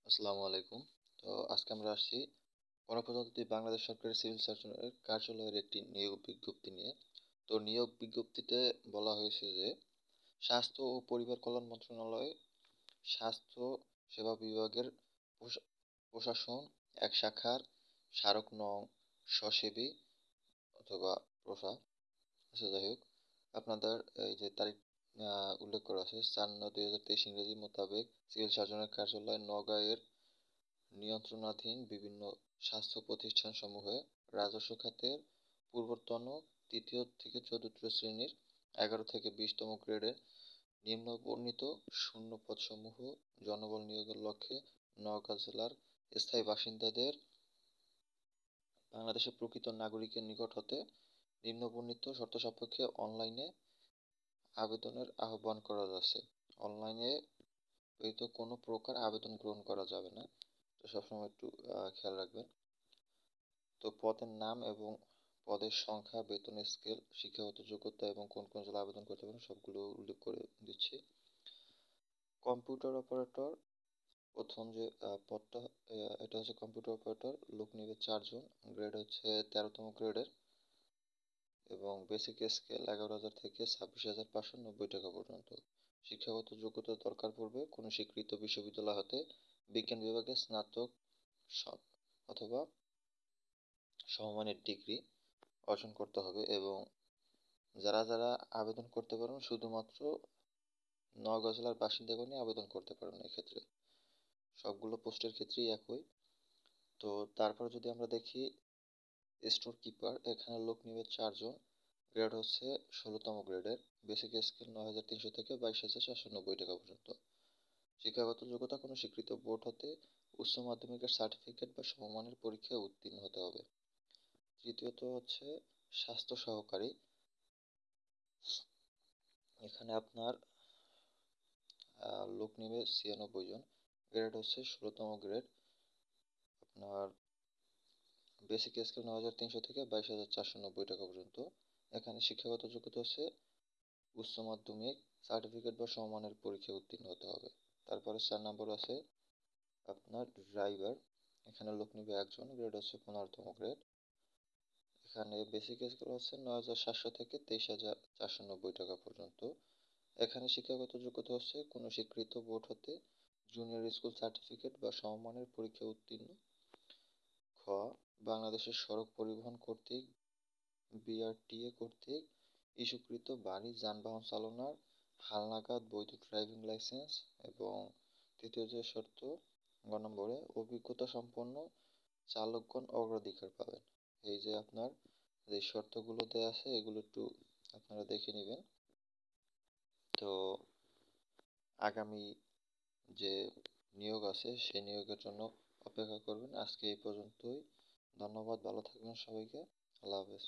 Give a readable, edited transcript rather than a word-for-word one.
আসসালামু আলাইকুম। তো আজকে আমরা আসছি গণপ্রজাতন্ত্রী বাংলাদেশ সরকারের সিভিল সার্জনের কার্যালয়ের একটি নিয়োগ বিজ্ঞপ্তি নিয়ে। তো নিয়োগ বিজ্ঞপ্তিতে বলা হয়েছে যে স্বাস্থ্য ও পরিবার কল্যাণ মন্ত্রণালয়ে স্বাস্থ্য সেবা বিভাগের প্রশাসন এক শাখার স্মারক নং স্বসেবী অথবা প্রশা যাই হোক আপনাদের এই যে তারিখ উল্লেখ করা আছে 4/9/2023 ইংরেজি মোতাবেক সিভিল সার্জনের কার্যালয় নওগাঁ এর নিয়ন্ত্রণাধীন বিভিন্ন স্বাস্থ্য প্রতিষ্ঠানসমূহে রাজস্ব খাতের পূর্বতন তৃতীয় থেকে চতুর্থ শ্রেণীর 11 থেকে 20তম গ্রেডের নিম্নবর্ণিত শূন্য পদসমূহ জনবল নিয়োগের লক্ষ্যে নওগাঁ জেলার স্থায়ী বাসিন্দাদের বাংলাদেশের প্রকৃত নাগরিকের নিকট হতে নিম্নবর্ণিত শর্তসাপেক্ষে অনলাইনে আবেদনের আহ্বান করা যাচ্ছে। অনলাইনে ব্যতীত কোনো প্রকার আবেদন গ্রহণ করা যাবে না, তো সবসময় একটু খেয়াল রাখবেন। তো পদের নাম এবং পদের সংখ্যা, বেতনের স্কেল, শিক্ষাগত যোগ্যতা এবং কোন কোন জেলায় আবেদন করতে পারেন সবগুলো উল্লেখ করে দিচ্ছি। কম্পিউটার অপারেটর প্রথম যে পদটা এটা হচ্ছে কম্পিউটার অপারেটর, লোক নেবে 4 জন, গ্রেড হচ্ছে 13তম গ্রেডের এবং বেসিক স্কেল 11,000 থেকে 26,590 টাকা পর্যন্ত। শিক্ষাগত যোগ্যতা দরকার পড়বে কোনো স্বীকৃত বিশ্ববিদ্যালয় হতে বিজ্ঞান বিভাগে স্নাতক অথবা সমমানের ডিগ্রি অর্জন করতে হবে এবং যারা আবেদন করতে পারবেন শুধুমাত্র নওগাঁ জেলার বাসিন্দাগণই আবেদন করতে পারবেন। এক্ষেত্রে সবগুলো পোস্টের ক্ষেত্রেই একই। তো তারপর যদি আমরা দেখি স্টোর কিপার, এখানে লোক নেবে 4 জন, গ্রেড হচ্ছে 16তম গ্রেডের, বেসিক স্কেল 9,300 থেকে 22,490 টাকা পর্যন্ত। শিক্ষাগত যোগ্যতা কোনো স্বীকৃত বোর্ড হতে উচ্চ মাধ্যমিকের সার্টিফিকেট বা সমমানের পরীক্ষায় উত্তীর্ণ হতে হবে। তৃতীয়ত হচ্ছে স্বাস্থ্য সহকারী, এখানে আপনার লোক নেবে 96 জন, গ্রেড হচ্ছে 16তম গ্রেড, আপনার বেসিক স্কেল 9,300 থেকে 22,490 টাকা পর্যন্ত। এখানে শিক্ষাগত যোগ্যতা হচ্ছে উচ্চ মাধ্যমিক সার্টিফিকেট বা সমমানের পরীক্ষায় উত্তীর্ণ হতে হবে। তারপরে 4 নম্বর আছে আপনার ড্রাইভার, এখানে লোক নেবে 1 জন, গ্রেড হচ্ছে 15তম গ্রেড, এখানে বেসিক স্কেল হচ্ছে 9,700 থেকে 23,490 টাকা পর্যন্ত। এখানে শিক্ষাগত যোগ্যতা হচ্ছে কোনো স্বীকৃত বোর্ড হতে জুনিয়র স্কুল সার্টিফিকেট বা সমমানের পরীক্ষায় উত্তীর্ণ। খ, বাংলাদেশের সড়ক পরিবহন কর্তৃক বিআরটিএ কর্তৃক ইস্যুকৃত ভারী যানবাহন চালানোর হালনাগাদ বৈধ ড্রাইভিং লাইসেন্স এবং তৃতীয় যে শর্ত গ নম্বরে অভিজ্ঞতা সম্পন্ন চালকগণ অগ্রাধিকার পাবেন। এই যে আপনার যে শর্তগুলো দেওয়া আছে এগুলো একটু আপনারা দেখে নেবেন। তো আগামী যে নিয়োগ আছে সেই নিয়োগের জন্য অপেক্ষা করবেন। আজকে এই পর্যন্তই। ধন্যবাদ, ভালো থাকবেন সবাইকে। আল্লাহ হাফেজ।